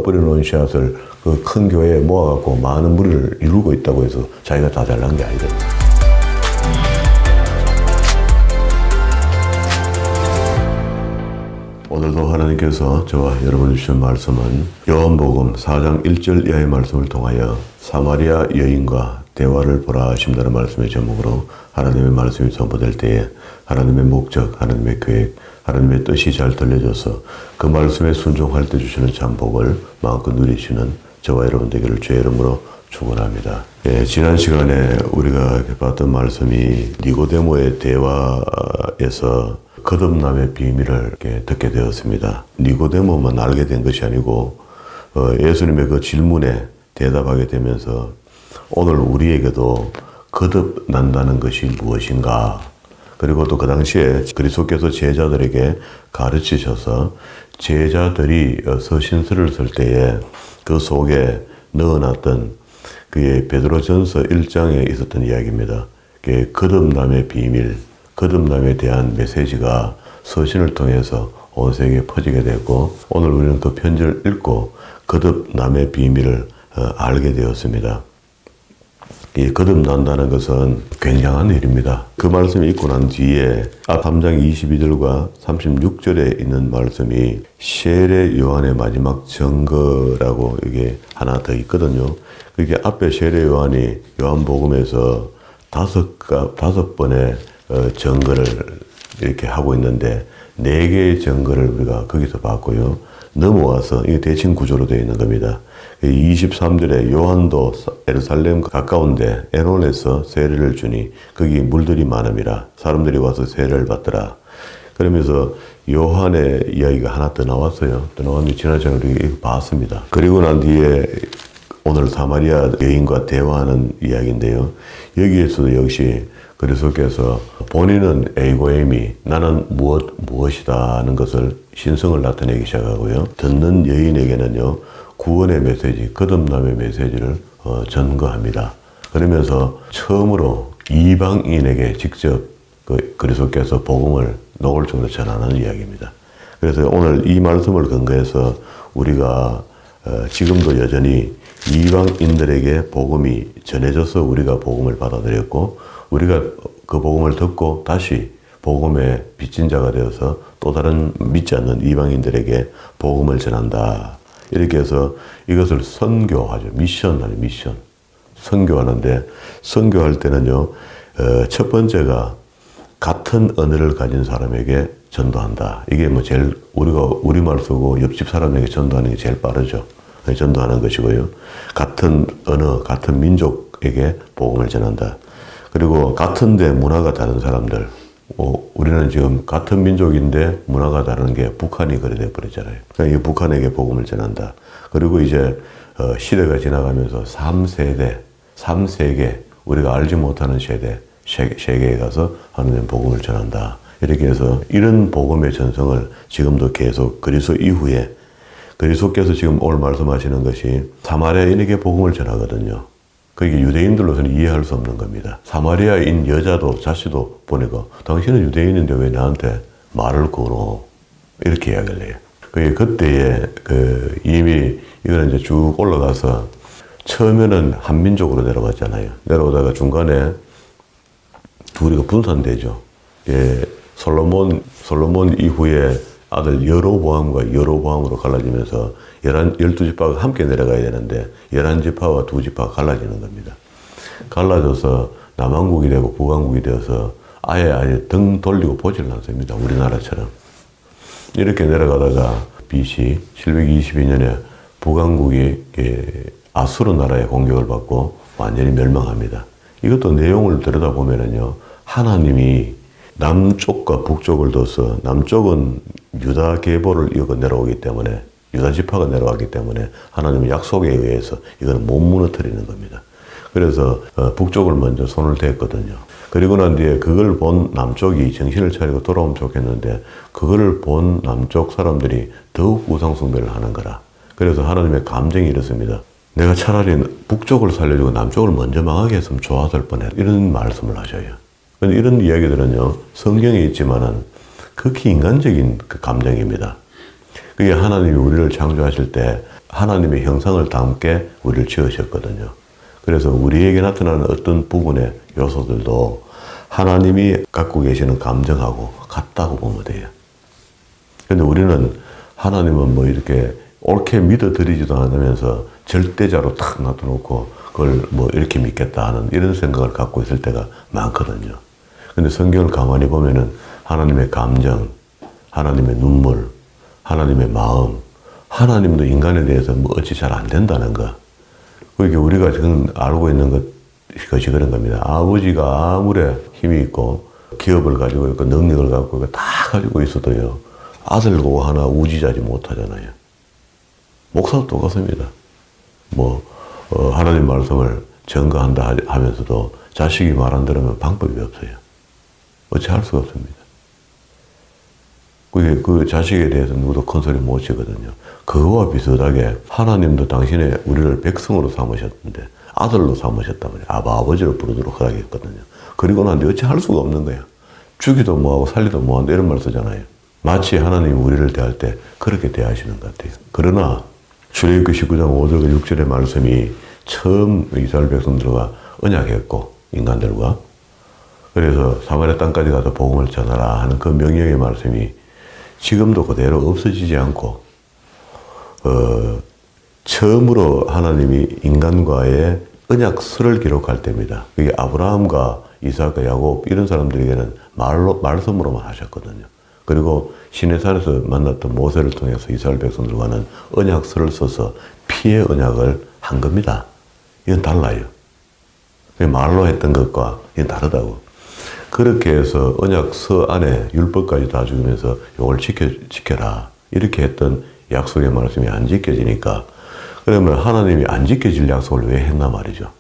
누가 뿌려놓은 씨앗을 그 큰 교회에 모아갖고 많은 무리를 이루고 있다고 해서 자기가 다 잘난 게 아니거든요. 오늘도 하나님께서 저와 여러분을 주신 말씀은 요한복음 4장 1절 이하의 말씀을 통하여 사마리아 여인과 대화를 보라 하신다는 말씀의 제목으로 하나님의 말씀이 선포될 때에 하나님의 목적, 하나님의 계획, 하나님의 뜻이 잘 들려져서 그 말씀에 순종할 때 주시는 참복을 마음껏 누리시는 저와 여러분 되기를 주의 이름으로 축원합니다. 예, 지난 시간에 우리가 봤던 말씀이 니고데모의 대화에서 거듭남의 비밀을 이렇게 듣게 되었습니다. 니고데모만 알게 된 것이 아니고 예수님의 그 질문에 대답하게 되면서 오늘 우리에게도 거듭난다는 것이 무엇인가, 그리고 또 그 당시에 그리스도께서 제자들에게 가르치셔서 제자들이 서신서를 쓸 때에 그 속에 넣어놨던 그의 베드로전서 1장에 있었던 이야기입니다. 그게 거듭남의 비밀, 거듭남에 대한 메시지가 서신을 통해서 온 세계에 퍼지게 됐고, 오늘 우리는 그 편지를 읽고 거듭남의 비밀을 알게 되었습니다. 이 거듭난다는 것은 굉장한 일입니다. 그 말씀을 읽고 난 뒤에 앞 3장 22절과 36절에 있는 말씀이 세례 요한의 마지막 증거라고 이게 하나 더 있거든요. 그게 앞에 세례 요한이 요한복음에서 다섯 번의 증거를 이렇게 하고 있는데 4개의 증거를 우리가 거기서 봤고요. 넘어와서 이게 대칭 구조로 되어 있는 겁니다. 23절에 요한도 예루살렘 가까운데 에논에서 세례를 주니 거기 물들이 많음이라 사람들이 와서 세례를 받더라. 그러면서 요한의 이야기가 하나 더 나왔어요. 또 나왔는데 지난 시간에 우리가 이거 봤습니다. 그리고 난 뒤에 오늘 사마리아 여인과 대화하는 이야기인데요. 여기에서도 역시 그리스도께서 본인은 에이고엠이 나는 무엇이다 하는 것을 신성을 나타내기 시작하고요. 듣는 여인에게는요, 구원의 메시지, 거듭남의 메시지를 전거합니다. 그러면서 처음으로 이방인에게 직접 그리스도께서 복음을 노골적으로 전하는 이야기입니다. 그래서 오늘 이 말씀을 근거해서 우리가 지금도 여전히 이방인들에게 복음이 전해져서 우리가 복음을 받아들였고, 우리가 그 복음을 듣고 다시 복음의 빚진 자가 되어서 또 다른 믿지 않는 이방인들에게 복음을 전한다. 이렇게 해서 이것을 선교하죠. 미션. 선교하는데, 선교할 때는요, 첫 번째가 같은 언어를 가진 사람에게 전도한다. 이게 뭐 제일 우리가 우리말 쓰고 옆집 사람에게 전도하는 게 제일 빠르죠. 전도하는 것이고요. 같은 언어, 같은 민족에게 복음을 전한다. 그리고 같은데 문화가 다른 사람들, 우리는 지금 같은 민족인데 문화가 다른 게 북한이 그래 돼버렸잖아요. 그러니까 이 북한에게 복음을 전한다. 그리고 이제 시대가 지나가면서 3세계, 우리가 알지 못하는 세계에 가서 하나님 복음을 전한다. 이렇게 해서 이런 복음의 전성을 지금도 계속 그리스도 이후에 그리스도께서 지금 오늘 말씀하시는 것이 사마리아인에게 복음을 전하거든요. 그게 유대인들로서는 이해할 수 없는 겁니다. 사마리아인 여자도 자식도 보니까 당신은 유대인인데 왜 나한테 말을 걸어? 이렇게 이야기를 해요. 그게 그때에 이미 이거는 이제 쭉 올라가서 처음에는 한민족으로 내려왔잖아요. 내려오다가 중간에 둘이가 분산되죠. 예, 솔로몬 이후에 아들 여로보암과 여로보암으로 갈라지면서 12지파가 함께 내려가야 되는데 11지파와 2지파가 갈라지는 겁니다. 갈라져서 남왕국이 되고 북왕국이 되어서 아예 등 돌리고 보질 않습니다. 우리나라처럼. 이렇게 내려가다가 BC 722년에 북왕국이 아수르 나라의 공격을 받고 완전히 멸망합니다. 이것도 내용을 들여다보면은요, 하나님이 남쪽과 북쪽을 둬서 남쪽은 유다 계보를 이어서 내려오기 때문에 유다 지파가 내려왔기 때문에 하나님의 약속에 의해서 이거는 못 무너뜨리는 겁니다. 그래서 북쪽을 먼저 손을 댔거든요. 그리고 난 뒤에 그걸 본 남쪽이 정신을 차리고 돌아오면 좋겠는데 그거를 본 남쪽 사람들이 더욱 우상 숭배를 하는 거라. 그래서 하나님의 감정이 이렇습니다. 내가 차라리 북쪽을 살려주고 남쪽을 먼저 망하게 했으면 좋았을 뻔해. 이런 말씀을 하셔요. 이런 이야기들은요, 성경에 있지만은 극히 인간적인 그 감정입니다. 그게 하나님이 우리를 창조하실 때 하나님의 형상을 담게 우리를 지으셨거든요. 그래서 우리에게 나타나는 어떤 부분의 요소들도 하나님이 갖고 계시는 감정하고 같다고 보면 돼요. 근데 우리는 하나님은 뭐 이렇게 옳게 믿어드리지도 않으면서 절대자로 탁 놔둬놓고 그걸 뭐 이렇게 믿겠다 하는 이런 생각을 갖고 있을 때가 많거든요. 근데 성경을 가만히 보면은 하나님의 감정, 하나님의 눈물, 하나님의 마음, 하나님도 인간에 대해서 뭐 어찌 잘 안 된다는 거. 그게 우리가 지금 알고 있는 것이 그런 겁니다. 아버지가 아무리 힘이 있고 기업을 가지고 있고 능력을 갖고 있고 다 가지고 있어도요. 아들고 하나 우지자지 못하잖아요. 목사도 똑같습니다. 하나님 말씀을 전가한다 하면서도 자식이 말 안 들으면 방법이 없어요. 어찌 할 수가 없습니다. 그 자식에 대해서 누구도 큰 소리 못 치거든요. 그거와 비슷하게 하나님도 당신의 우리를 백성으로 삼으셨는데 아들로 삼으셨단 말이에요. 아버지로 부르도록 허락했거든요. 그리고 난 뒤에 어찌 할 수가 없는 거예요. 죽이도 뭐하고 살리도 뭐한다 이런 말 쓰잖아요. 마치 하나님이 우리를 대할 때 그렇게 대하시는 것 같아요. 그러나 출애굽기 19장 5절과 6절의 말씀이 처음 이스라엘 백성들과 언약했고 인간들과 그래서 사마리아 땅까지 가서 복음을 전하라 하는 그 명령의 말씀이 지금도 그대로 없어지지 않고 처음으로 하나님이 인간과의 언약서를 기록할 때입니다. 그게 아브라함과 이삭과 야곱 이런 사람들에게는 말씀으로만 하셨거든요. 그리고 시내산에서 만났던 모세를 통해서 이스라엘 백성들과는 언약서를 써서 피의 언약을 한 겁니다. 이건 달라요. 말로 했던 것과 이건 다르다고. 그렇게 해서 언약서 안에 율법까지 다 주면서 이걸 지켜라. 이렇게 했던 약속의 말씀이 안 지켜지니까 그러면 하나님이 안 지켜질 약속을 왜 했나 말이죠.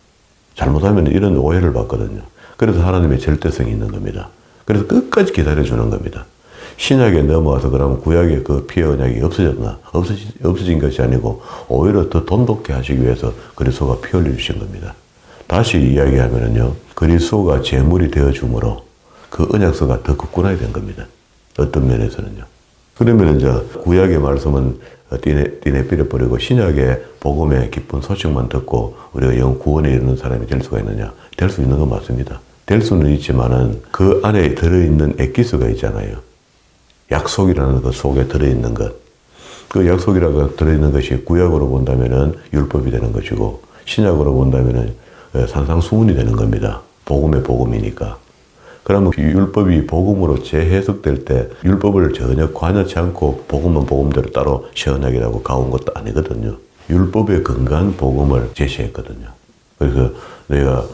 잘못하면 이런 오해를 받거든요. 그래서 하나님의 절대성이 있는 겁니다. 그래서 끝까지 기다려주는 겁니다. 신약에 넘어와서 그러면 구약의 그 피의 언약이 없어졌나? 없어진 것이 아니고 오히려 더 돈독해 하시기 위해서 그리스도가 피 흘려 주신 겁니다. 다시 이야기하면요. 그리스도가 제물이 되어 주므로 그 언약서가 더 굳건하게 된 겁니다. 어떤 면에서는요. 그러면 이제 구약의 말씀은 띠내 빌어버리고 신약의 복음의 기쁜 소식만 듣고 우리가 영 구원에 이르는 사람이 될 수가 있느냐? 될 수 있는 건 맞습니다. 될 수는 있지만은 그 안에 들어있는 엑기스가 있잖아요. 약속이라는 것 속에 들어있는 것. 그 약속이라고 들어있는 것이 구약으로 본다면은 율법이 되는 것이고 신약으로 본다면은 산상수훈이 되는 겁니다. 복음의 복음이니까. 그러면 율법이 복음으로 재해석될 때 율법을 전혀 관여치 않고 복음은 복음대로 따로 시원하게라고 가온 것도 아니거든요. 율법에 근거한 복음을 제시했거든요. 그래서 너희가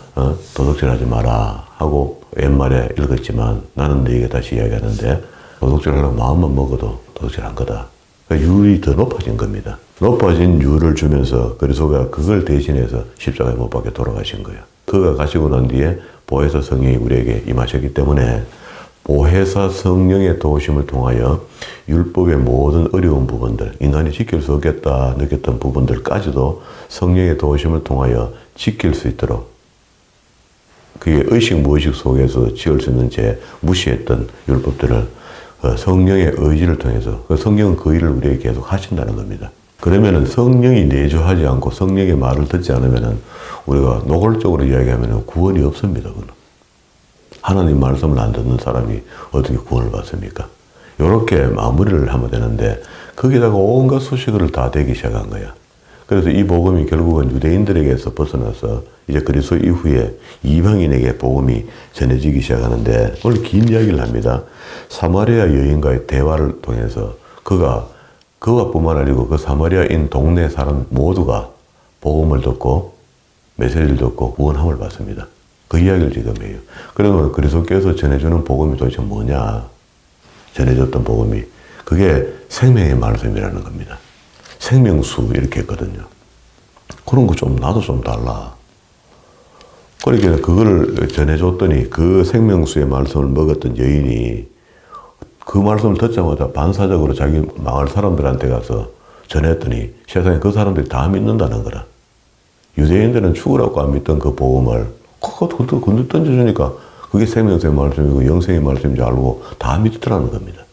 도둑질하지 마라 하고 옛말에 읽었지만 나는 너희에게 다시 이야기하는데 도둑질하려고 마음만 먹어도 도둑질한 거다. 그러니까 율이 더 높아진 겁니다. 높아진 율을 주면서 그리스도가 그걸 대신해서 십자가에 못 박혀 돌아가신 거예요. 그가 가시고 난 뒤에 보혜사 성령이 우리에게 임하셨기 때문에 보혜사 성령의 도우심을 통하여 율법의 모든 어려운 부분들, 인간이 지킬 수 없겠다 느꼈던 부분들까지도 성령의 도우심을 통하여 지킬 수 있도록 그게 의식 무의식 속에서 지을 수 있는 제 무시했던 율법들을 성령의 의지를 통해서 성령은 그 일을 우리에게 계속 하신다는 겁니다. 그러면은 성령이 내주하지 않고 성령의 말을 듣지 않으면은 우리가 노골적으로 이야기하면은 구원이 없습니다. 그건. 하나님 말씀을 안 듣는 사람이 어떻게 구원을 받습니까? 이렇게 마무리를 하면 되는데 거기다가 온갖 수식어를 다 대기 시작한 거야. 그래서 이 복음이 결국은 유대인들에게서 벗어나서 이제 그리스도 이후에 이방인에게 복음이 전해지기 시작하는데 오늘 긴 이야기를 합니다. 사마리아 여인과의 대화를 통해서 그가뿐만 아니고 그 사마리아인 동네 사람 모두가 복음을 듣고 메시지를 듣고 구원함을 받습니다. 그 이야기를 지금 해요. 그러면 그리스도께서 전해주는 복음이 도대체 뭐냐? 전해줬던 복음이 그게 생명의 말씀이라는 겁니다. 생명수 이렇게 했거든요. 그런 거 좀 나도 좀 달라. 그러니까 그걸 전해줬더니 그 생명수의 말씀을 먹었던 여인이 그 말씀을 듣자마자 반사적으로 자기 마을 사람들한테 가서 전했더니 세상에 그 사람들이 다 믿는다는 거라. 유대인들은 죽으라고 안 믿던 그 복음을 그거 건드 던져주니까 그게 생명수의 말씀이고 영생의 말씀인 줄 알고 다 믿더라는 겁니다.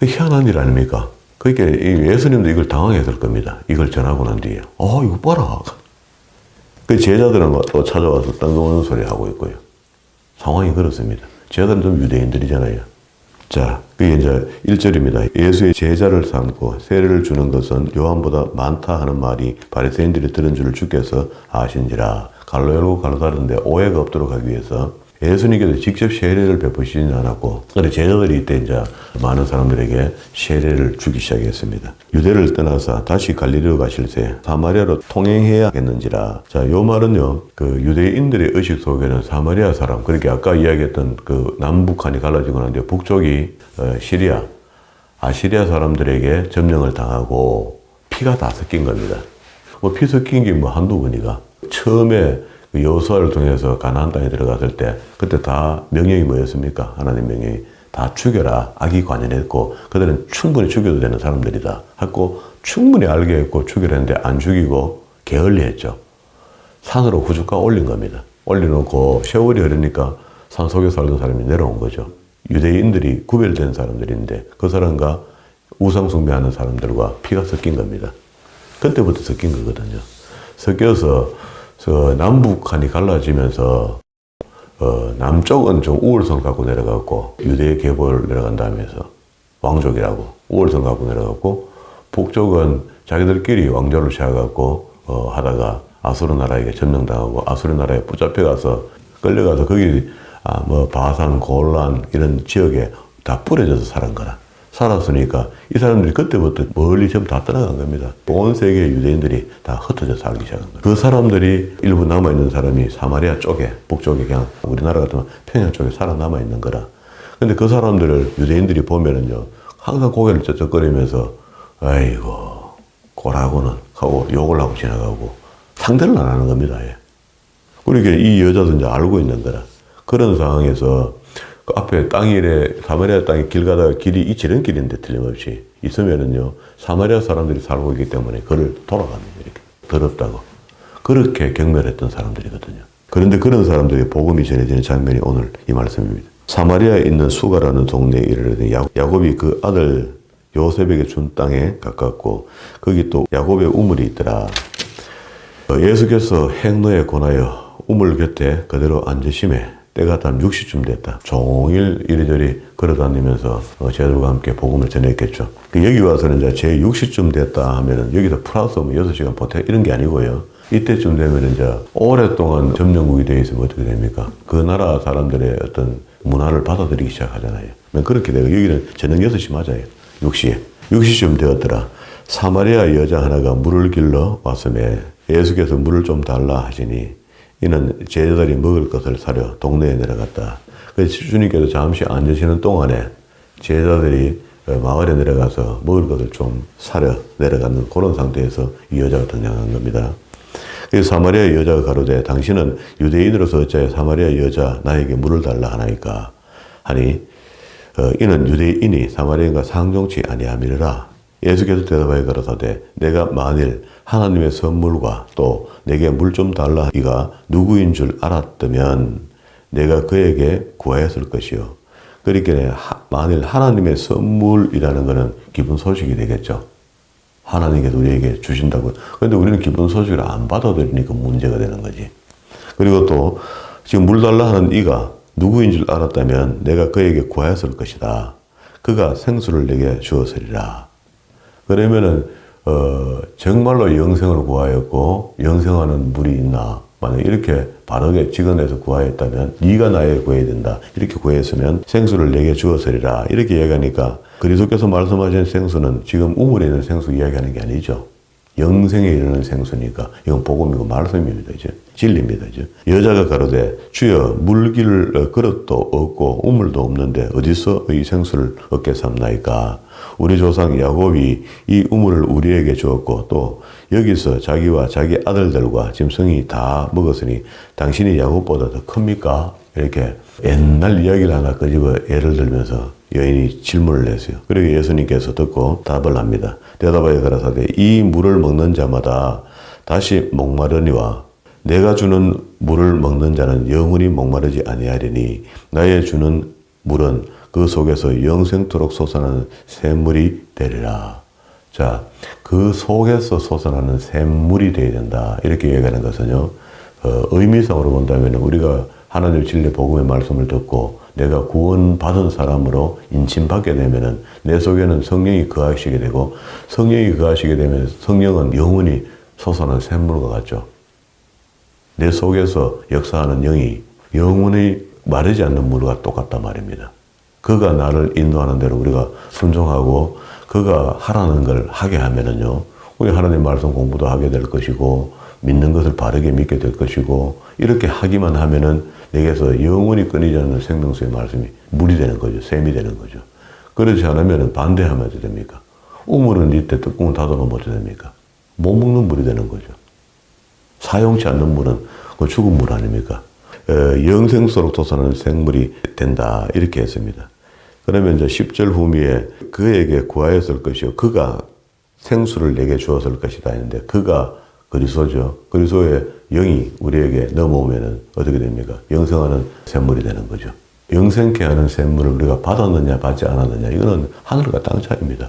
희한한 일 아닙니까? 그러니까 예수님도 이걸 당황했을 겁니다. 이걸 전하고 난 뒤에. 이거 봐라. 그 제자들은 또 찾아와서 뜬금없는 소리 하고 있고요. 상황이 그렇습니다. 제자들은 좀 유대인들이잖아요. 자, 그게 이제 1절입니다. 예수의 제자를 삼고 세례를 주는 것은 요한보다 많다 하는 말이 바리새인들이 들은 줄 주께서 아신지라. 갈로 열고 갈로 닫은데 오해가 없도록 하기 위해서 예수님께서 직접 세례를 베푸시지는 않았고, 그런데 제자들이 이때 이제 많은 사람들에게 세례를 주기 시작했습니다. 유대를 떠나서 다시 갈릴리로 가실새 사마리아로 통행해야겠는지라. 자, 요 말은요, 그 유대인들의 의식 속에는 사마리아 사람, 그러니까 아까 이야기했던 그 남북한이 갈라지고 난데 북쪽이 시리아, 아시리아 사람들에게 점령을 당하고 피가 다 섞인 겁니다. 피 섞인 게 한두 번이가. 처음에 여호수아를 통해서 가나안 땅에 들어갔을 때 그때 다 명령이 뭐였습니까? 하나님 명령이 다 죽여라. 악이 관여했고 그들은 충분히 죽여도 되는 사람들이다 하고 충분히 알게 했고 죽이려 했는데 안 죽이고 게을리했죠. 산으로 후죽가 올린 겁니다. 올려놓고 세월이 흐르니까 산 속에 살던 사람이 내려온 거죠. 유대인들이 구별된 사람들인데 그 사람과 우상 숭배하는 사람들과 피가 섞인 겁니다. 그때부터 섞인 거거든요. 섞여서 남북한이 갈라지면서 남쪽은 좀 우월성 갖고 내려갔고 유대 계보를 내려간 다음에서 왕족이라고 우월성 갖고 내려갔고 북쪽은 자기들끼리 왕조를 세워갖고 하다가 아수르 나라에게 점령당하고 아수르 나라에 붙잡혀가서 끌려가서 거기 바산, 골란 이런 지역에 다 뿌려져서 살은 거라. 살았으니까 이 사람들이 그때부터 멀리 전부 다 떠나간 겁니다. 온 세계 유대인들이 다 흩어져 살기 시작한 거예요. 그 사람들이 일부 남아있는 사람이 사마리아 쪽에, 북쪽에 그냥 우리나라 같으면 평양 쪽에 살아남아있는 거라. 근데 그 사람들을 유대인들이 보면은요, 항상 고개를 쩍쩍거리면서, 아이고, 고라고는 하고 욕을 하고 지나가고 상대를 안 하는 겁니다. 예. 그러니까 이 여자도 이제 알고 있는 거라. 그런 상황에서 그 앞에 땅이래, 사마리아 땅에 길 가다가 길이 이 지름길인데 틀림없이 있으면은요, 사마리아 사람들이 살고 있기 때문에 그를 돌아갑니다. 이렇게. 더럽다고. 그렇게 경멸했던 사람들이거든요. 그런데 그런 사람들이 복음이 전해지는 장면이 오늘 이 말씀입니다. 사마리아에 있는 수가라는 동네에 이르르니 야곱이 그 아들 요셉에게 준 땅에 가깝고 거기 또 야곱의 우물이 있더라. 예수께서 행로에 권하여 우물 곁에 그대로 앉으심에 때가 단 6시쯤 됐다. 종일 이리저리 걸어다니면서 제자들과 함께 복음을 전했겠죠. 여기 와서는 이제 제 6시쯤 됐다 하면은 여기서 플러스 6시간 보태 이런 게 아니고요. 이때쯤 되면 이제 오랫동안 점령국이 되어 있으면 어떻게 됩니까? 그 나라 사람들의 어떤 문화를 받아들이기 시작하잖아요. 그렇게 되고 여기는 저녁 6시 맞아요. 6시에. 6시쯤 되었더라. 사마리아 여자 하나가 물을 길러 왔음에 예수께서 물을 좀 달라 하시니 이는 제자들이 먹을 것을 사려 동네에 내려갔다. 그래서 주님께서 잠시 앉으시는 동안에 제자들이 마을에 내려가서 먹을 것을 좀 사려 내려가는 그런 상태에서 이 여자가 등장한 겁니다. 그래서 사마리아 여자가 가로되 당신은 유대인으로서 어찌하여 사마리아 여자 나에게 물을 달라 하나이까 하니 이는 유대인이 사마리아인과 상종치 아니함이라. 예수께서 대답하여 가로사대 내가 만일 하나님의 선물과 또 내게 물 좀 달라 이가 누구인 줄 알았다면 내가 그에게 구하였을 것이요. 그러니까 만일 하나님의 선물이라는 것은 기쁜 소식이 되겠죠. 하나님께서 우리에게 주신다고. 그런데 우리는 기쁜 소식을 안 받아들이니까 문제가 되는 거지. 그리고 또 지금 물 달라 하는 이가 누구인 줄 알았다면 내가 그에게 구하였을 것이다. 그가 생수를 내게 주었으리라. 그러면은 정말로 영생을 구하였고 영생하는 물이 있나? 만약 이렇게 바르게 직언해서 구하였다면 네가 나에게 구해야 된다. 이렇게 구했으면 생수를 내게 주었으리라. 이렇게 이야기하니까 그리스도께서 말씀하신 생수는 지금 우물에 있는 생수 이야기하는 게 아니죠. 영생에 이르는 생수니까 이건 복음이고 말씀입니다. 이제 진리입니다. 이제 여자가 가로되 주여 물길 그릇도 없고 우물도 없는데 어디서 이 생수를 얻겠삼나이까? 우리 조상 야곱이 이 우물을 우리에게 주었고 또 여기서 자기와 자기 아들들과 짐승이 다 먹었으니 당신이 야곱보다 더 큽니까? 이렇게 옛날 이야기를 하나 끄집어 예를 들면서 여인이 질문을 했어요. 그리고 예수님께서 듣고 답을 합니다. 대답하여 가라사대 이 물을 먹는 자마다 다시 목마르니와 내가 주는 물을 먹는 자는 영원히 목마르지 아니하리니 나의 주는 물은 그 속에서 영생토록 솟아나는 샘물이 되리라. 자, 그 속에서 솟아나는 샘물이 되어야 된다. 이렇게 얘기하는 것은요, 의미상으로 본다면 우리가 하나님의 진리 복음의 말씀을 듣고 내가 구원받은 사람으로 인침받게 되면은 내 속에는 성령이 거하시게 되고 성령이 거하시게 되면 성령은 영원히 솟아나는 샘물과 같죠. 내 속에서 역사하는 영이 영원히 마르지 않는 물과 똑같단 말입니다. 그가 나를 인도하는 대로 우리가 순종하고 그가 하라는 걸 하게 하면은요, 우리 하나님 말씀 공부도 하게 될 것이고 믿는 것을 바르게 믿게 될 것이고 이렇게 하기만 하면은 내게서 영원히 끊이지 않는 생명수의 말씀이 물이 되는 거죠. 샘이 되는 거죠. 그렇지 않으면 반대하면 어떻게 됩니까? 우물은 이때 뚜껑을 닫아놓으면 어떻게 됩니까? 못 먹는 물이 되는 거죠. 사용치 않는 물은 그 죽은 물 아닙니까? 영생수로 솟아나는 생물이 된다. 이렇게 했습니다. 그러면 이제 10절 후미에 그에게 구하였을 것이요. 그가 생수를 내게 주었을 것이다 했는데 그가 그리스도죠. 그리스도의 영이 우리에게 넘어오면은 어떻게 됩니까? 영생하는 샘물이 되는 거죠. 영생케 하는 샘물을 우리가 받았느냐 받지 않았느냐 이거는 하늘과 땅 차이입니다.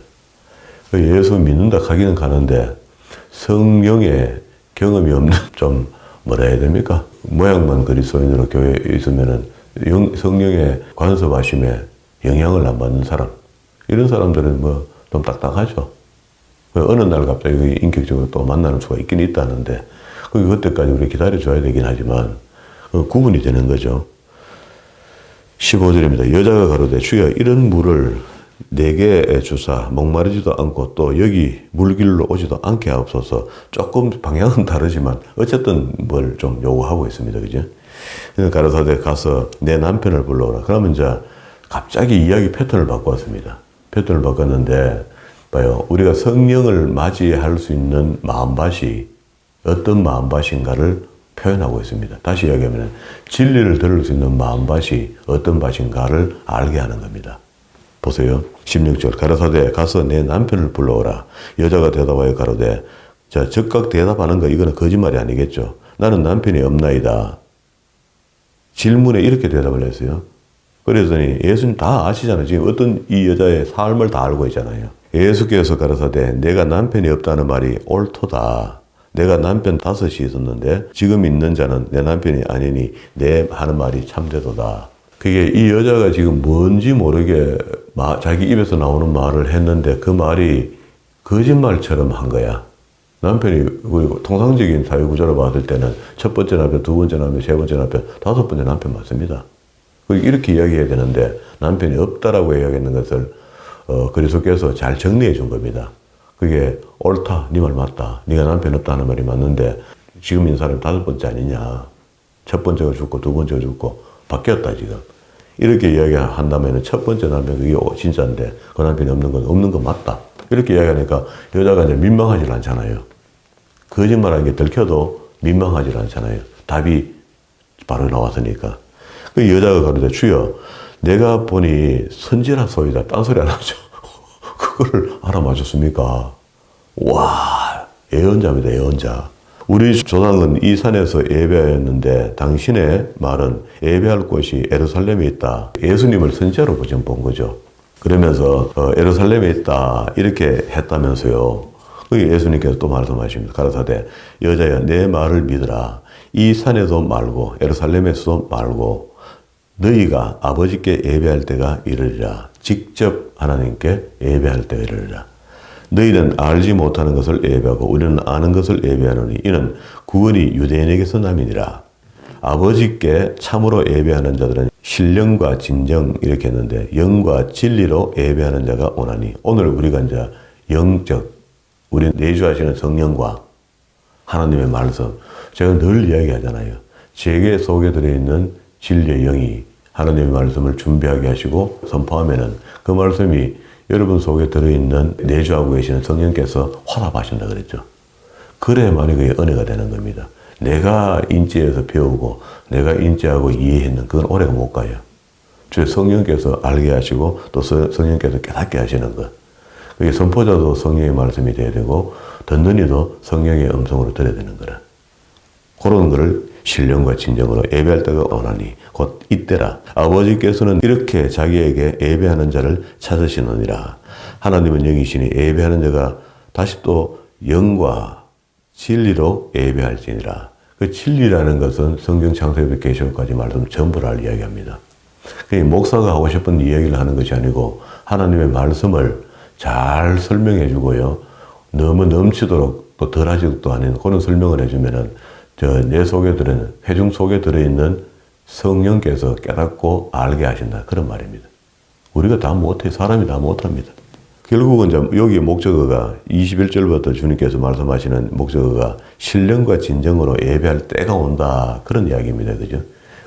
예수 믿는다 가기는 가는데 성령의 경험이 없는 좀 뭐라 해야 됩니까? 모양만 그리스도인으로 교회에 있으면은 성령의 관섭하심에 영향을 안 받는 사람 이런 사람들은 뭐 좀 딱딱하죠. 어느 날 갑자기 인격적으로 또 만나는 수가 있긴 있다는데 그때까지 우리 기다려줘야 되긴 하지만 구분이 되는 거죠. 15절입니다. 여자가 가로되 주여 이런 물을 내게 주사 목마르지도 않고 또 여기 물길로 오지도 않게 하옵소서. 조금 방향은 다르지만 어쨌든 뭘 좀 요구하고 있습니다. 그죠? 가로사대 가서 내 남편을 불러오라. 그러면 이제 갑자기 이야기 패턴을 바꿨습니다. 패턴을 바꿨는데 봐요. 우리가 성령을 맞이할 수 있는 마음밭이 어떤 마음밭인가를 표현하고 있습니다. 다시 이야기하면 진리를 들을 수 있는 마음밭이 어떤 밭인가를 알게 하는 겁니다. 보세요. 16절 가로사대 가서 내 남편을 불러오라. 여자가 대답하여 가로되 자 즉각 대답하는 거 이거는 거짓말이 아니겠죠. 나는 남편이 없나이다. 질문에 이렇게 대답을 했어요. 그랬더니 예수님 다 아시잖아요. 지금 어떤 이 여자의 삶을 다 알고 있잖아요. 예수께서 가로사대 내가 남편이 없다는 말이 옳도다. 내가 남편 5이 있었는데 지금 있는 자는 내 남편이 아니니 내 하는 말이 참되도다. 그게 이 여자가 지금 뭔지 모르게 자기 입에서 나오는 말을 했는데 그 말이 거짓말처럼 한 거야. 남편이 통상적인 사회구조로 봤을 때는 첫 번째 남편, 두 번째 남편, 세 번째 남편, 5번째 남편 맞습니다. 이렇게 이야기해야 되는데 남편이 없다라고 이야기하는 것을 그리스도께서 잘 정리해 준 겁니다. 그게 옳다, 네 말 맞다. 네가 남편 없다는 말이 맞는데 지금 있는 사람이 5번째 아니냐. 첫 번째가 죽고 두 번째가 죽고 바뀌었다 지금. 이렇게 이야기한다면 첫 번째 남편 그게 진짜인데 그 남편이 없는 건 맞다. 이렇게 이야기하니까 여자가 이제 민망하지 않잖아요. 거짓말하는 게 들켜도 민망하지 않잖아요. 답이 바로 나왔으니까. 그 여자가 가로되 주여 내가 보니 선지라소이다. 딴소리 안 하죠. 그걸 알아맞았습니까? 와, 예언자입니다. 예언자. 우리 조상은 이 산에서 예배하였는데 당신의 말은 예배할 곳이 예루살렘에 있다. 예수님을 선지자로 본 거죠. 그러면서 예루살렘에 있다 이렇게 했다면서요. 예수님께서 또 말씀하십니다. 가로사대 여자야 내 말을 믿으라. 이 산에도 말고 예루살렘에서도 말고 너희가 아버지께 예배할 때가 이르리라. 직접 하나님께 예배할 때가 이르리라. 너희는 알지 못하는 것을 예배하고 우리는 아는 것을 예배하노니 이는 구원이 유대인에게서 남이니라. 아버지께 참으로 예배하는 자들은 신령과 진정 이렇게 했는데 영과 진리로 예배하는 자가 오나니 오늘 우리가 이제 영적 우리 내주하시는 성령과 하나님의 말씀 제가 늘 이야기하잖아요. 제게 속에 들어있는 진리의 영이 하나님의 말씀을 준비하게 하시고 선포하면은 그 말씀이 여러분 속에 들어있는 내주하고 계시는 성령께서 화답하신다 그랬죠. 그래야만이 그게 은혜가 되는 겁니다. 내가 인지해서 배우고 내가 인지하고 이해했는 그건 오래가 못 가요. 주 성령께서 알게 하시고 또 성령께서 깨닫게 하시는 것. 그게 선포자도 성령의 말씀이 돼야 되고 듣는 이도 성령의 음성으로 들어야 되는 거라. 그런 거를 신령과 진정으로 예배할 때가 오나니 곧 이때라. 아버지께서는 이렇게 자기에게 예배하는 자를 찾으시느니라. 하나님은 영이시니 예배하는 자가 다시 또 영과 진리로 예배할지니라. 그 진리라는 것은 성경 창세기부터 계시록까지 말씀 전부를 이야기합니다. 목사가 하고 싶은 이야기를 하는 것이 아니고 하나님의 말씀을 잘 설명해 주고요. 너무 넘치도록 또 덜하지도 않은 그런 설명을 해주면은 내 속에 들어있는, 회중 속에 들어있는 성령께서 깨닫고 알게 하신다. 그런 말입니다. 우리가 다 못해. 사람이 다 못합니다. 결국은 이제 여기 목적어가 21절부터 주님께서 말씀하시는 목적어가 신령과 진정으로 예배할 때가 온다. 그런 이야기입니다. 그죠?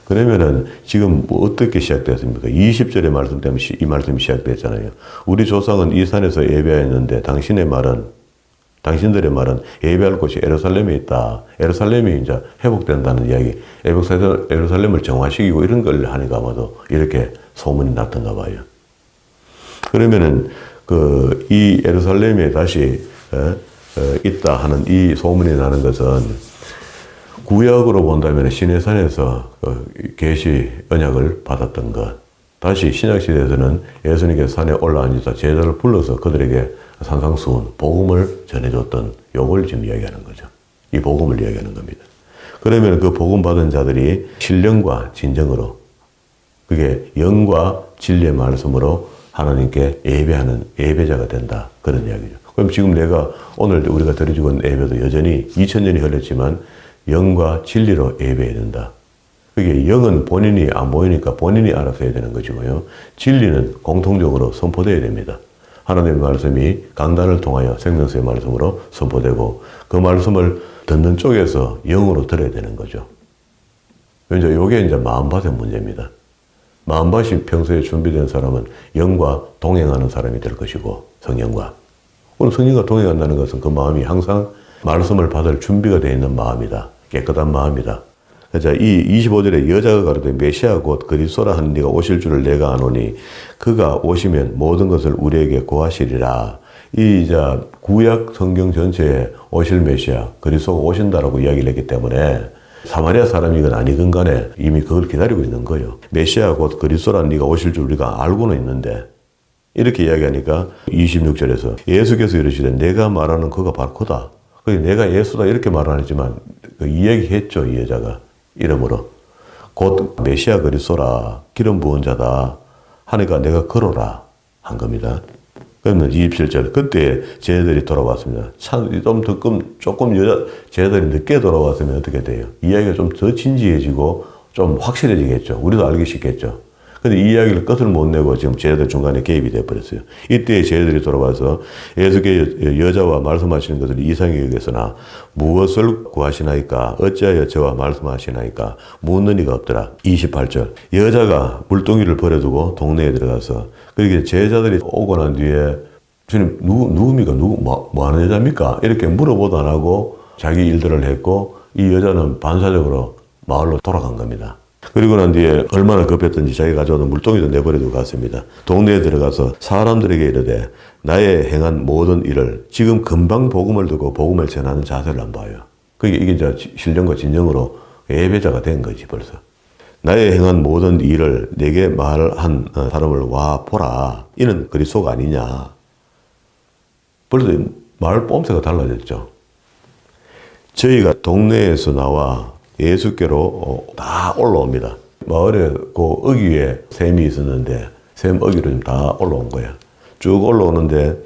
그러면은 지금 어떻게 시작됐습니까? 20절의 말씀 때문에 이 말씀이 시작됐잖아요. 우리 조상은 이 산에서 예배하였는데 당신들의 말은 예배할 곳이 예루살렘에 있다. 예루살렘이 이제 회복된다는 이야기. 예루살렘을 정화시키고 이런 걸 하니까 아마도 이렇게 소문이 났던가 봐요. 그러면은 이 예루살렘에 다시 있다 하는 이 소문이 나는 것은 구약으로 본다면 시내산에서 계시 언약을 받았던 것. 다시 신약시대에서는 예수님께서 산에 올라앉아서 제자를 불러서 그들에게 산상수훈, 복음을 전해줬던 요걸 지금 이야기하는 거죠. 이 복음을 이야기하는 겁니다. 그러면 그 복음 받은 자들이 신령과 진정으로, 그게 영과 진리의 말씀으로 하나님께 예배하는 예배자가 된다. 그런 이야기죠. 그럼 지금 오늘 우리가 드려주고 있는 예배도 여전히 2000년이 흘렀지만 영과 진리로 예배해야 된다. 그게 영은 본인이 안 보이니까 본인이 알아서 해야 되는 것이고요. 진리는 공통적으로 선포되어야 됩니다. 하나님의 말씀이 강단을 통하여 생명수의 말씀으로 선포되고 그 말씀을 듣는 쪽에서 영으로 들어야 되는 거죠. 이제 이게 이제 마음밭의 문제입니다. 마음밭이 평소에 준비된 사람은 영과 동행하는 사람이 될 것이고 성령과. 그럼 성령과 동행한다는 것은 그 마음이 항상 말씀을 받을 준비가 되어 있는 마음이다. 깨끗한 마음이다. 자, 이 25절에 여자가 가로되 메시아 곧 그리스도라 하는 네가 오실 줄을 내가 아노니 그가 오시면 모든 것을 우리에게 고하시리라. 이 구약 성경 전체에 오실 메시아 그리스도가 오신다라고 이야기를 했기 때문에 사마리아 사람이건 아니건 간에 이미 그걸 기다리고 있는 거예요. 메시아 곧 그리스도라 네가 오실 줄 우리가 알고는 있는데 이렇게 이야기하니까 26절에서 예수께서 이르시되 내가 말하는 그가 바로 그다. 내가 예수다 이렇게 말은 안 했지만 이야기했죠. 이 여자가 이름으로 곧 메시아 그리스도라 기름 부은 자다 하니까 내가 걸어라 한 겁니다. 그러면 27절 그때 제자들이 돌아왔습니다. 조금 제자들이 늦게 돌아왔으면 어떻게 돼요? 이야기가 좀 더 진지해지고 좀 확실해지겠죠. 우리도 알기 쉽겠죠. 근데 이 이야기를 끝을 못 내고 지금 제자들 중간에 개입이 되어버렸어요. 이때 제자들이 돌아와서 예수께 여자와 말씀하시는 것을 이상히 여겼으나 무엇을 구하시나이까 어찌하여 저와 말씀하시나이까 묻는 이가 없더라. 28절 여자가 물동이를 버려두고 동네에 들어가서 그렇게 제자들이 오고 난 뒤에 주님 누굽니까? 뭐 하는 여자입니까? 이렇게 물어보도 안 하고 자기 일들을 했고 이 여자는 반사적으로 마을로 돌아간 겁니다. 그리고 난 뒤에 얼마나 급했던지 자기가 가져오는 물동이도 내버려두고 갔습니다. 동네에 들어가서 사람들에게 이르되 나의 행한 모든 일을 지금 금방 복음을 듣고 복음을 전하는 자세를 안 봐요. 이게 이제 신령과 진정으로 예배자가 된 거지 벌써. 나의 행한 모든 일을 내게 말한 사람을 와 보라. 이는 그리스도가 아니냐. 벌써 말 뽐새가 달라졌죠. 저희가 동네에서 나와 예수께로 다 올라옵니다. 마을에 그 어귀 위에 샘이 있었는데 샘 어귀로 좀 다 올라온 거야. 쭉 올라오는데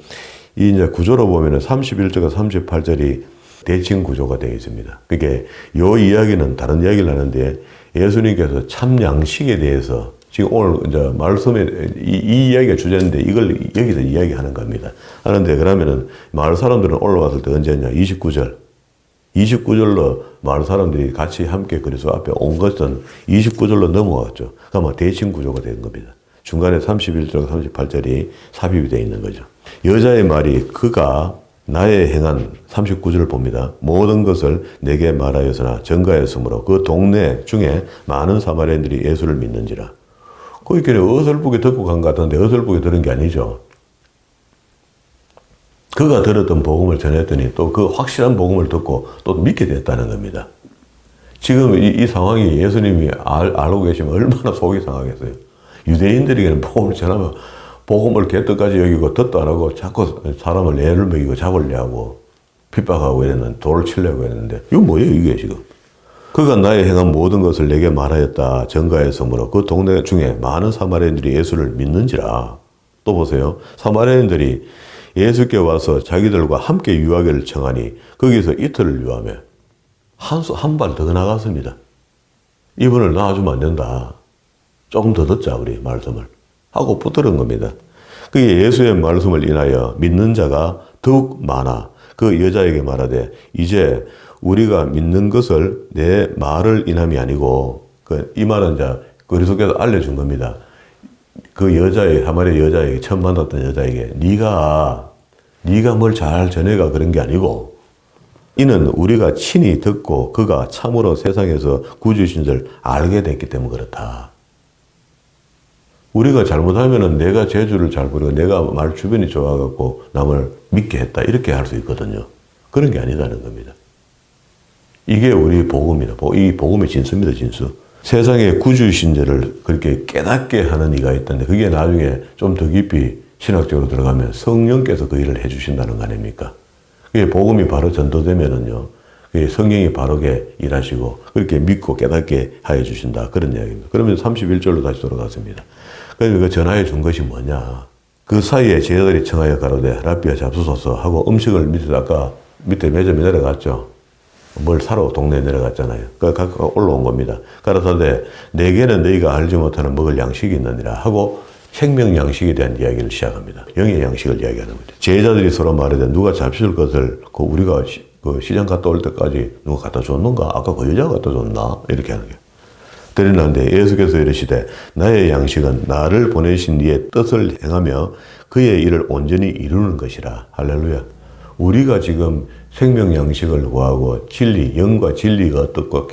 이 이제 구조로 보면은 31절과 38절이 대칭 구조가 되어 있습니다. 그게 요 이야기는 다른 이야기를 하는데 예수님께서 참 양식에 대해서 지금 오늘 이제 말씀에 이 이야기가 주제인데 이걸 여기서 이야기하는 겁니다. 하는데 그러면은 마을 사람들은 올라왔을 때 언제냐? 29절로 마을 사람들이 같이 함께 그리스도 앞에 온 것은 29절로 넘어갔죠. 그러면 대칭 구조가 된 겁니다. 중간에 31절, 38절이 삽입이 되어 있는 거죠. 여자의 말이 그가 나의 행한 39절을 봅니다. 모든 것을 내게 말하였으나 전가였으므로 그 동네 중에 많은 사마리아인들이 예수를 믿는지라. 거기 어설프게 듣고 간 것 같은데 어설프게 들은 게 아니죠. 그가 들었던 복음을 전했더니 또 그 확실한 복음을 듣고 또 믿게 됐다는 겁니다. 지금 이 상황이 예수님이 알고 계시면 얼마나 속이 상하겠어요. 유대인들에게는 복음을 전하면 복음을 개떡까지 여기고 덧도 안 하고 자꾸 사람을 애를 먹이고 잡으려 하고 핍박하고 이랬는데 돌을 치려고 했는데 이거 뭐예요 이게 지금. 그가 나의 행한 모든 것을 내게 말하였다. 전가에서므로 그 동네 중에 많은 사마리아인들이 예수를 믿는지라. 또 보세요. 사마리아인들이 예수께 와서 자기들과 함께 유하기를 청하니 거기서 이틀을 유하며 한 발 더 나갔습니다. 이분을 놔주면 안 된다. 조금 더 듣자 우리 말씀을 하고 붙들은 겁니다. 그게 예수의 말씀을 인하여 믿는 자가 더욱 많아 그 여자에게 말하되 이제 우리가 믿는 것을 내 말을 인함이 아니고 이 말은 이제 그리스도께서 알려준 겁니다. 그 여자의 사마리아 여자에게 처음 만났던 여자에게 네가 뭘 잘 전해가 그런 게 아니고 이는 우리가 친히 듣고 그가 참으로 세상에서 구주신 줄 알게 됐기 때문에 그렇다. 우리가 잘못하면은 내가 재주를 잘 부리고 내가 말 주변이 좋아갖고 남을 믿게 했다 이렇게 할 수 있거든요. 그런 게 아니다는 겁니다. 이게 우리 복음이다. 이 복음의 진수입니다. 진수. 세상의 구주신 자를 그렇게 깨닫게 하는 이가 있던데 그게 나중에 좀 더 깊이 신학적으로 들어가면 성령께서 그 일을 해주신다는 거 아닙니까? 그게 복음이 바로 전도되면은요. 그게 성령이 바르게 일하시고 그렇게 믿고 깨닫게 하여 주신다. 그런 이야기입니다. 그러면 31절로 다시 돌아갔습니다. 그래서 그 전하여 준 것이 뭐냐. 그 사이에 제자들이 청하여 가로되 라비아 잡수소서 하고 음식을 아까 밑에 매점에 내려갔죠. 뭘 사러 동네에 내려갔잖아요. 그러니까 올라온 겁니다. 가라사대 내게는 너희가 알지 못하는 먹을 양식이 있느니라 하고 생명 양식에 대한 이야기를 시작합니다. 영의 양식을 이야기하는 거죠. 제자들이 서로 말하되 누가 잡수실 것을 우리가 그 시장 갔다 올 때까지 누가 갖다 줬는가? 아까 그 여자가 갖다 줬나? 이렇게 하는 거예요. 드리는데 예수께서 이르시되 나의 양식은 나를 보내신 이의 뜻을 행하며 그의 일을 온전히 이루는 것이라. 할렐루야. 우리가 지금 생명 양식을 구하고 진리, 영과 진리가 어떻고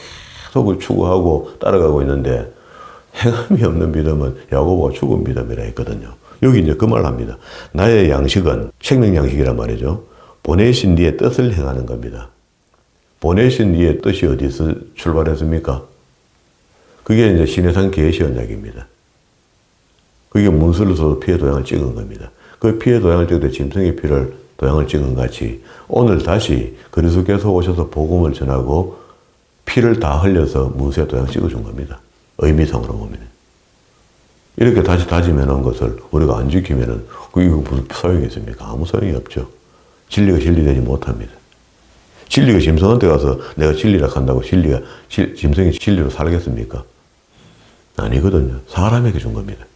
계속 추구하고 따라가고 있는데 행함이 없는 믿음은 야고보가 죽은 믿음이라 했거든요. 여기 이제 그 말 합니다. 나의 양식은 생명 양식이란 말이죠. 보내신 이의 뜻을 행하는 겁니다. 보내신 이의 뜻이 어디서 출발했습니까? 그게 이제 신해산 계시 언약입니다. 그게 문수를 써서 피의 도장을 찍은 겁니다. 그 피의 도장을 찍을 때 짐승의 피를 도장을 찍은 같이 오늘 다시 그리스도께서 오셔서 복음을 전하고 피를 다 흘려서 문수의 도장을 찍어준 겁니다. 의미상으로 보면. 이렇게 다시 다짐해놓은 것을 우리가 안 지키면은 이거 무슨 소용이 있습니까? 아무 소용이 없죠. 진리가 진리되지 못합니다. 진리가 짐승한테 가서 내가 진리라 한다고 짐승이 진리로 살겠습니까? 아니거든요. 사람에게 준 겁니다.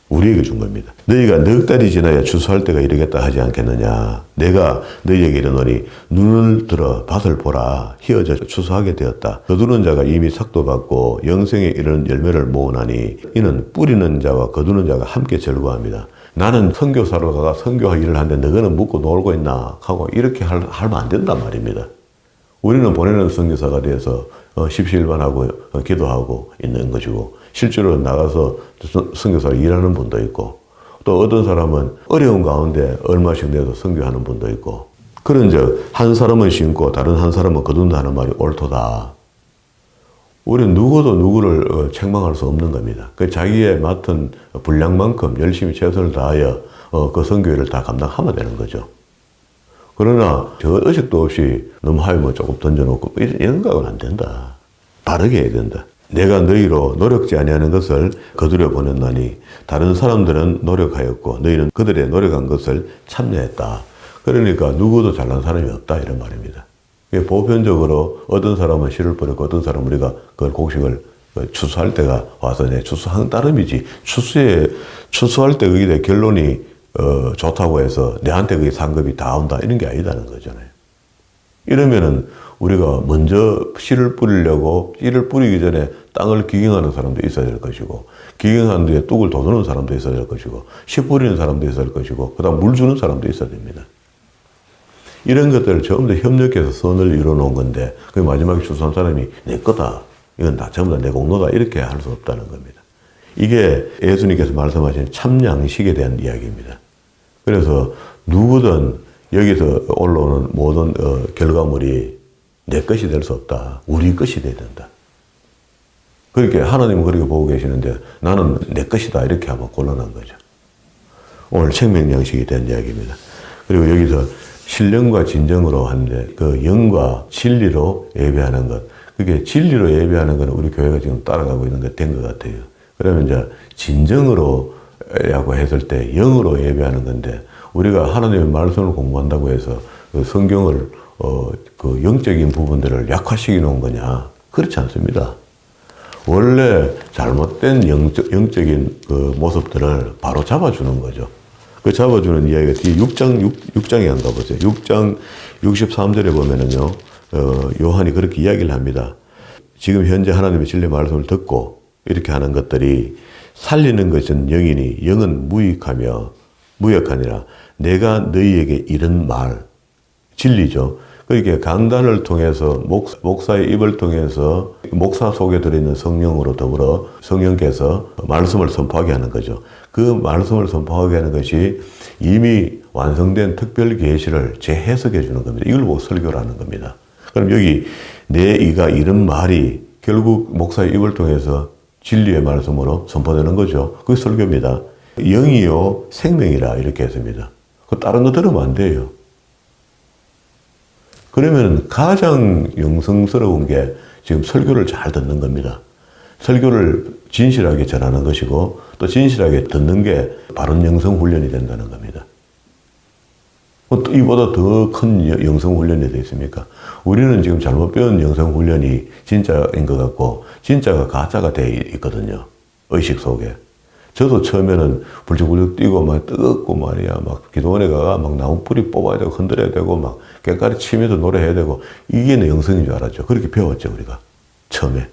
우리에게 준 겁니다. 너희가 넉 달이 지나야 추수할 때가 이르겠다 하지 않겠느냐. 내가 너희에게 이르노니 눈을 들어 밭을 보라. 희어져 추수하게 되었다. 거두는 자가 이미 삭도 받고 영생에 이르는 열매를 모으나니 이는 뿌리는 자와 거두는 자가 함께 절구합니다. 나는 선교사로 가가 선교할 일을 하는데 너희는 묵고 놀고 있나 하고 이렇게 하면 안 된단 말입니다. 우리는 보내는 선교사가 돼서 십시일반하고 기도하고 있는 것이고 실제로 나가서 선교사로 일하는 분도 있고 또 어떤 사람은 어려운 가운데 얼마씩 내서 선교하는 분도 있고 그런즉 한 사람은 심고 다른 한 사람은 거둔다는 말이 옳도다. 우리는 누구도 누구를 책망할 수 없는 겁니다. 그 자기의 맡은 분량만큼 열심히 최선을 다하여 그 선교를 다 감당하면 되는 거죠. 그러나 저 의식도 없이 너무 하면 조금 던져놓고 이런 거는 안 된다. 바르게 해야 된다. 내가 너희로 노력지 아니하는 것을 거두려 보냈나니 다른 사람들은 노력하였고 너희는 그들의 노력한 것을 참여했다. 그러니까 누구도 잘난 사람이 없다 이런 말입니다. 보편적으로 어떤 사람은 씨를 뿌렸고 어떤 사람은 우리가 그걸 곡식을 추수할 때가 와서 내 추수한 따름이지 추수할 때 그게 결론이 좋다고 해서 내한테 그게 상급이 다 온다 이런 게 아니다는 거잖아요. 이러면은 우리가 먼저 씨를 뿌리려고 씨를 뿌리기 전에 땅을 기경하는 사람도 있어야 될 것이고 기경한 뒤에 뚝을 돋우는 사람도 있어야 될 것이고 씨 뿌리는 사람도 있어야 될 것이고 그 다음 물 주는 사람도 있어야 됩니다. 이런 것들을 전부 다 협력해서 선을 이뤄놓은 건데 그 마지막에 추수한 사람이 내 거다. 이건 다 전부 다 내 공로다. 이렇게 할 수 없다는 겁니다. 이게 예수님께서 말씀하신 참양식에 대한 이야기입니다. 그래서 누구든 여기서 올라오는 모든 결과물이 내 것이 될 수 없다. 우리 것이 돼야 된다. 그렇게 하나님은 그렇게 보고 계시는데 나는 내 것이다 이렇게 하면 곤란한 거죠. 오늘 생명 양식이 된 이야기입니다. 그리고 여기서 신령과 진정으로 하는데 그 영과 진리로 예배하는 것. 그게 진리로 예배하는 것은 우리 교회가 지금 따라가고 있는 것 된 것 같아요. 그러면 이제 진정으로 라고 했을 때 영으로 예배하는 건데 우리가 하나님의 말씀을 공부한다고 해서 그 성경을 그 영적인 부분들을 약화시켜 놓은 거냐? 그렇지 않습니다. 원래 잘못된 영적인 그 모습들을 바로 잡아주는 거죠. 그 잡아주는 이야기가 뒤에 6장에 한가 보세요. 6장 63절에 보면은요, 요한이 그렇게 이야기를 합니다. 지금 현재 하나님의 진리 말씀을 듣고 이렇게 하는 것들이 살리는 것은 영이니 영은 무익하니라. 내가 너희에게 이런 말, 진리죠. 그렇게 강단을 통해서 목사의 입을 통해서 목사 속에 들어있는 성령으로 더불어 성령께서 말씀을 선포하게 하는 거죠. 그 말씀을 선포하게 하는 것이 이미 완성된 특별 계시를 재해석해 주는 겁니다. 이걸 보고 설교를 하는 겁니다. 그럼 여기 내 이가 이런 말이 결국 목사의 입을 통해서 진리의 말씀으로 선포되는 거죠. 그게 설교입니다. 영이요 생명이라 이렇게 했습니다. 그 다른 거 들으면 안 돼요. 그러면 가장 영성스러운 게 지금 설교를 잘 듣는 겁니다. 설교를 진실하게 전하는 것이고 또 진실하게 듣는 게 바른 영성 훈련이 된다는 겁니다. 이보다 더 큰 영성 훈련이 되어 있습니까? 우리는 지금 잘못 배운 영성 훈련이 진짜인 것 같고 진짜가 가짜가 되어 있거든요. 의식 속에. 저도 처음에는 불쑥불쑥 뛰고 막 뜨겁고 말이야. 막 기도원에 가가 막 나무 뿌리 뽑아야 되고 흔들어야 되고 막 꽹과리 치면서 노래해야 되고 이게 내 영성인 줄 알았죠. 그렇게 배웠죠, 우리가. 처음에.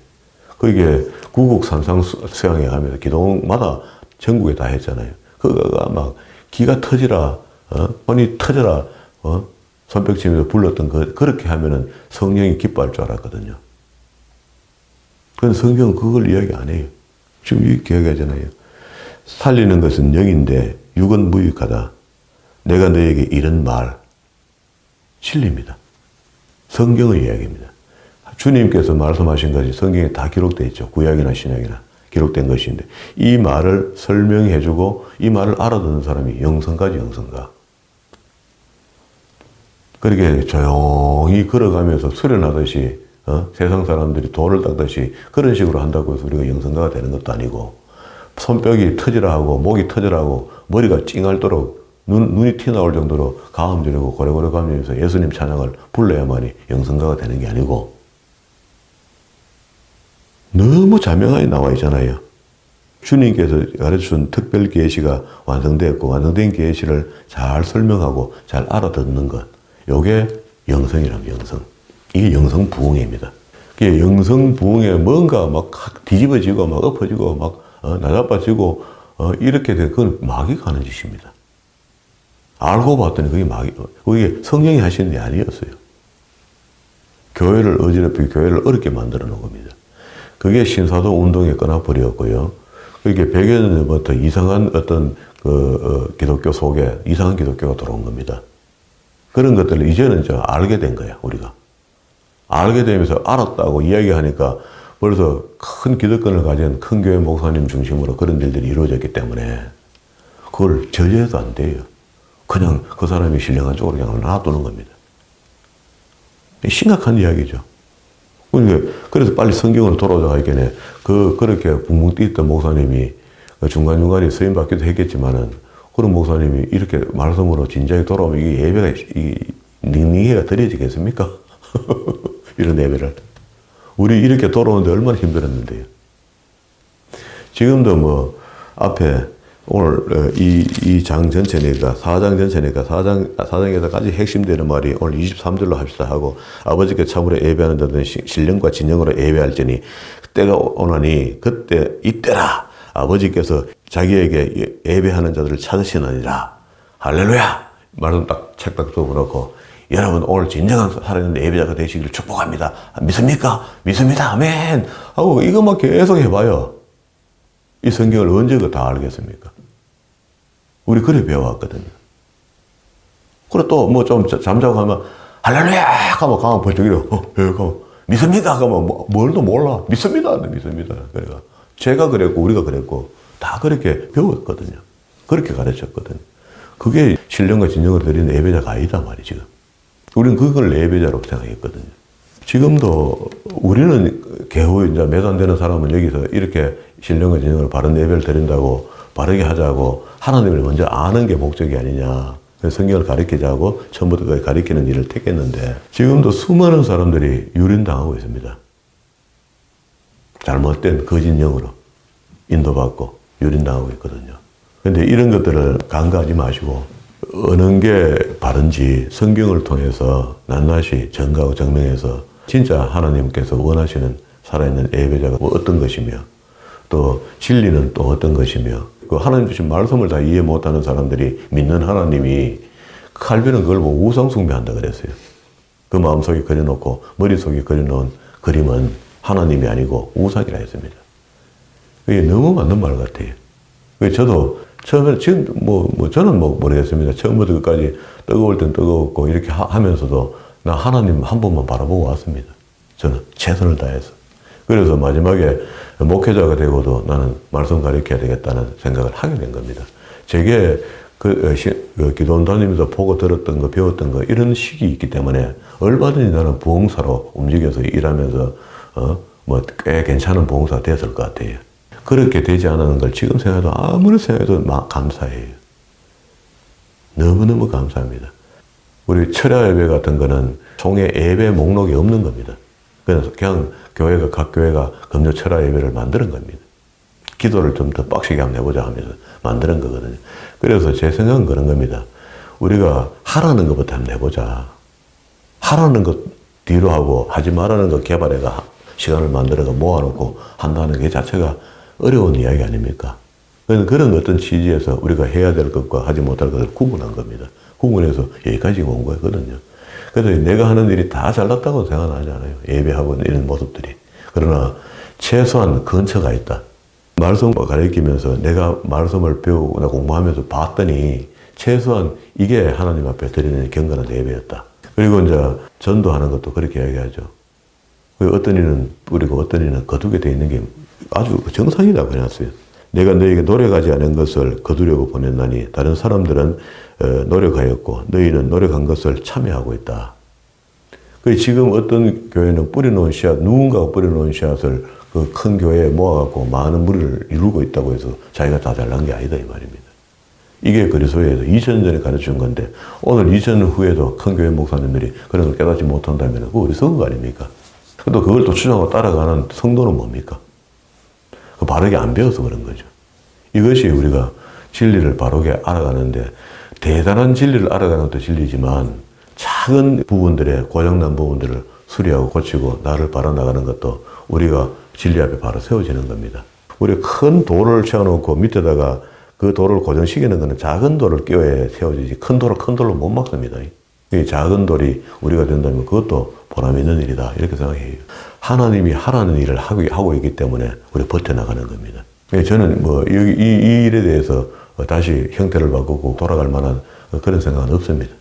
그게 구국 산상 수양회 가면서 기도원마다 전국에 다 했잖아요. 그거가 막 기가 터지라, 손이 터져라, 손뼉 치면서 불렀던 그렇게 하면은 성령이 기뻐할 줄 알았거든요. 그런데 성경은 그걸 이야기 안 해요. 지금 이렇게 이야기하잖아요. 살리는 것은 영인데 육은 무익하다. 내가 너에게 이런 말. 진리입니다. 성경의 이야기입니다. 주님께서 말씀하신 것이 성경에 다 기록되어 있죠. 구약이나 신약이나 기록된 것인데 이 말을 설명해주고 이 말을 알아듣는 사람이 영성가지 영성가. 그렇게 조용히 걸어가면서 수련하듯이 세상 사람들이 돌을 닦듯이 그런 식으로 한다고 해서 우리가 영성가가 되는 것도 아니고 손뼉이 터지라 하고 목이 터지라 하고 머리가 찡할도록 눈이 튀어나올 정도로 가음 지르고 고래고래 가면서 예수님 찬양을 불러야만이 영성가가 되는 게 아니고 너무 자명하게 나와 있잖아요. 주님께서 가르쳐준 특별 계시가 완성되었고 완성된 계시를 잘 설명하고 잘 알아듣는 것. 요게 영성이랍니다. 영성. 이게 영성 부흥입니다. 그게 영성 부흥에 뭔가 막 뒤집어지고 막 엎어지고 막 나자빠지고 이렇게 된 그건 마귀가 하는 짓입니다. 알고 봤더니 그게 성령이 하시는 게 아니었어요. 교회를 어지럽히고 교회를 어렵게 만들어 놓은 겁니다. 그게 신사도 운동에 끊어버렸고요. 그게 100여 년 전부터 이상한 어떤 기독교 속에 이상한 기독교가 들어온 겁니다. 그런 것들을 이제는 알게 된 거야, 우리가. 알게 되면서 알았다고 이야기하니까 벌써 큰 기득권을 가진 큰 교회 목사님 중심으로 그런 일들이 이루어졌기 때문에 그걸 저지해도 안 돼요. 그냥 그 사람이 신령한 쪽으로 그냥 놔두는 겁니다. 심각한 이야기죠. 그래서 빨리 성경으로 돌아오자겠네. 그렇게 붕붕 뛰었던 목사님이 중간중간에 서임받기도 했겠지만은 그런 목사님이 이렇게 말씀으로 진작에 돌아오면 이게 예배가, 닝닝이가 드려지겠습니까? 이런 예배를. 우리 이렇게 돌아오는데 얼마나 힘들었는데요. 지금도 앞에 오늘 이 장 전체니까 4장 전체니까 4장에서까지 핵심되는 말이 오늘 23절로 합시다 하고 아버지께 참으로 예배하는 자들은 신령과 진정으로 예배할지니 때가 오나니 그때 이때라 아버지께서 자기에게 예배하는 자들을 찾으시느니라. 할렐루야! 말씀 책딱 접어놓고 여러분 오늘 진정한 살아있는 예배자가 되시기를 축복합니다. 믿습니까? 믿습니다. 아멘. 하고 이것만 계속 해봐요. 이 성경을 언제 다 알겠습니까? 우리 그래 배워왔거든요. 그래 또 뭐 좀 잠자고 하면 할렐루야! 하면 가면 벌쩍 이래. 가면 믿습니다. 하면 뭘도 몰라. 믿습니다. 그래가 제가 그랬고 우리가 그랬고 다 그렇게 배웠거든요. 그렇게 가르쳤거든요. 그게 신령과 진정을 드리는 예배자가 아니다 말이 지금. 우리는 그걸 예배자라고 생각했거든요. 지금도 우리는 겨우 이제 몇 안 되는 사람은 여기서 이렇게 신령과 진정을 바른 예배를 드린다고 바르게 하자고 하나님을 먼저 아는 게 목적이 아니냐. 성경을 가르치자고 처음부터 가르치는 일을 택했는데 지금도 수많은 사람들이 유린당하고 있습니다. 잘못된 거짓 영으로 인도받고 유린당하고 있거든요. 그런데 이런 것들을 간과하지 마시고 어느 게 바른지 성경을 통해서 낱낱이 정가하고 증명해서 진짜 하나님께서 원하시는 살아있는 예배자가 어떤 것이며 또 진리는 또 어떤 것이며 그 하나님 주신 말씀을 다 이해 못하는 사람들이 믿는 하나님이 칼빈은 그걸 보고 우상 숭배한다 그랬어요. 그 마음속에 그려놓고 머릿속에 그려놓은 그림은 하나님이 아니고 우상이라 했습니다. 그게 너무 맞는 말 같아요. 저도 처음에 지금 저는 모르겠습니다. 처음부터 끝까지 뜨거울 땐 뜨거웠고 이렇게 하면서도 나 하나님 한 번만 바라보고 왔습니다. 저는 최선을 다해서. 그래서 마지막에 목회자가 되고도 나는 말씀 가르쳐야 되겠다는 생각을 하게 된 겁니다. 제게 기도원 다니면서 보고 들었던 거, 배웠던 거, 이런 식이 있기 때문에 얼마든지 나는 부흥사로 움직여서 일하면서, 꽤 괜찮은 부흥사가 됐을 것 같아요. 그렇게 되지 않은 걸 지금 생각해도 아무리 생각해도 감사해요. 너무너무 감사합니다. 우리 철야 예배 같은 거는 총회 예배 목록이 없는 겁니다. 그래서 그냥 각 교회가 금요 철야 예배를 만드는 겁니다. 기도를 좀 더 빡시게 한번 해보자 하면서 만드는 거거든요. 그래서 제 생각은 그런 겁니다. 우리가 하라는 것부터 한번 해보자. 하라는 것 뒤로 하고 하지 말라는 것 개발해가 시간을 만들어가 모아놓고 한다는 게 자체가 어려운 이야기 아닙니까? 그런 어떤 취지에서 우리가 해야 될 것과 하지 못할 것을 구분한 겁니다. 구분해서 여기까지 온 거거든요. 그래서 내가 하는 일이 다 잘났다고 생각하지 않아요. 예배하고 이런 모습들이. 그러나 최소한 근처가 있다. 말씀 가르치면서 내가 말씀을 배우고 공부하면서 봤더니 최소한 이게 하나님 앞에 드리는 경건한 예배였다. 그리고 이제 전도하는 것도 그렇게 이야기하죠. 어떤 이는 뿌리고 어떤 이는 거두게 되어 있는 게 아주 정상이라고 해놨어요. 내가 너에게 노력하지 않은 것을 거두려고 보냈나니 다른 사람들은 노력하였고 너희는 노력한 것을 참여하고 있다. 지금 어떤 교회는 뿌려놓은 씨앗, 누군가가 뿌려놓은 씨앗을 그 큰 교회에 모아갖고 많은 무리를 이루고 있다고 해서 자기가 다 잘난 게 아니다 이 말입니다. 이게 그리스도에서 2000년 전에 가르쳐준 건데 오늘 2000년 후에도 큰 교회 목사님들이 그런 걸 깨닫지 못한다면 그거 어리석은 거 아닙니까? 또 그걸 또 추종하고 따라가는 성도는 뭡니까? 바르게 안 배워서 그런 거죠. 이것이 우리가 진리를 바르게 알아가는데 대단한 진리를 알아가는 것도 진리지만 작은 부분들의 고장난 부분들을 수리하고 고치고 나를 바라나가는 것도 우리가 진리 앞에 바로 세워지는 겁니다. 우리 큰 돌을 채워놓고 밑에다가 그 돌을 고정시키는 것은 작은 돌을 끼워야 세워지지 큰 돌로 못 막습니다. 이 작은 돌이 우리가 된다면 그것도 보람 있는 일이다 이렇게 생각해요. 하나님이 하라는 일을 하고 있기 때문에 우리 버텨나가는 겁니다. 저는 이 일에 대해서 다시 형태를 바꾸고 돌아갈 만한 그런 생각은 없습니다.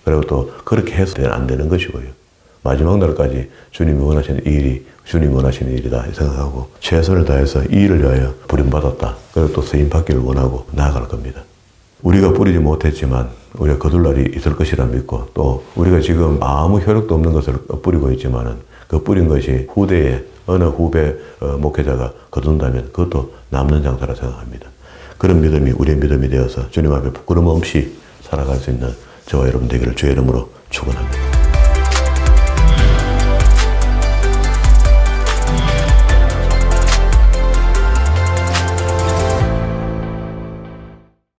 그리고 또 그렇게 해서 안 되는 것이고요. 마지막 날까지 주님이 원하시는 일이다 생각하고 최선을 다해서 이 일을 위하여 부름받았다. 그리고 또 쓰임받기를 원하고 나아갈 겁니다. 우리가 뿌리지 못했지만 우리가 거둘 날이 있을 것이라 믿고 또 우리가 지금 아무 효력도 없는 것을 뿌리고 있지만은 그 뿌린 것이 후대에 어느 후배 목회자가 거둔다면 그것도 남는 장사라 생각합니다. 그런 믿음이 우리의 믿음이 되어서 주님 앞에 부끄럼 없이 살아갈 수 있는 저와 여러분 되기를 주의 이름으로 축원합니다.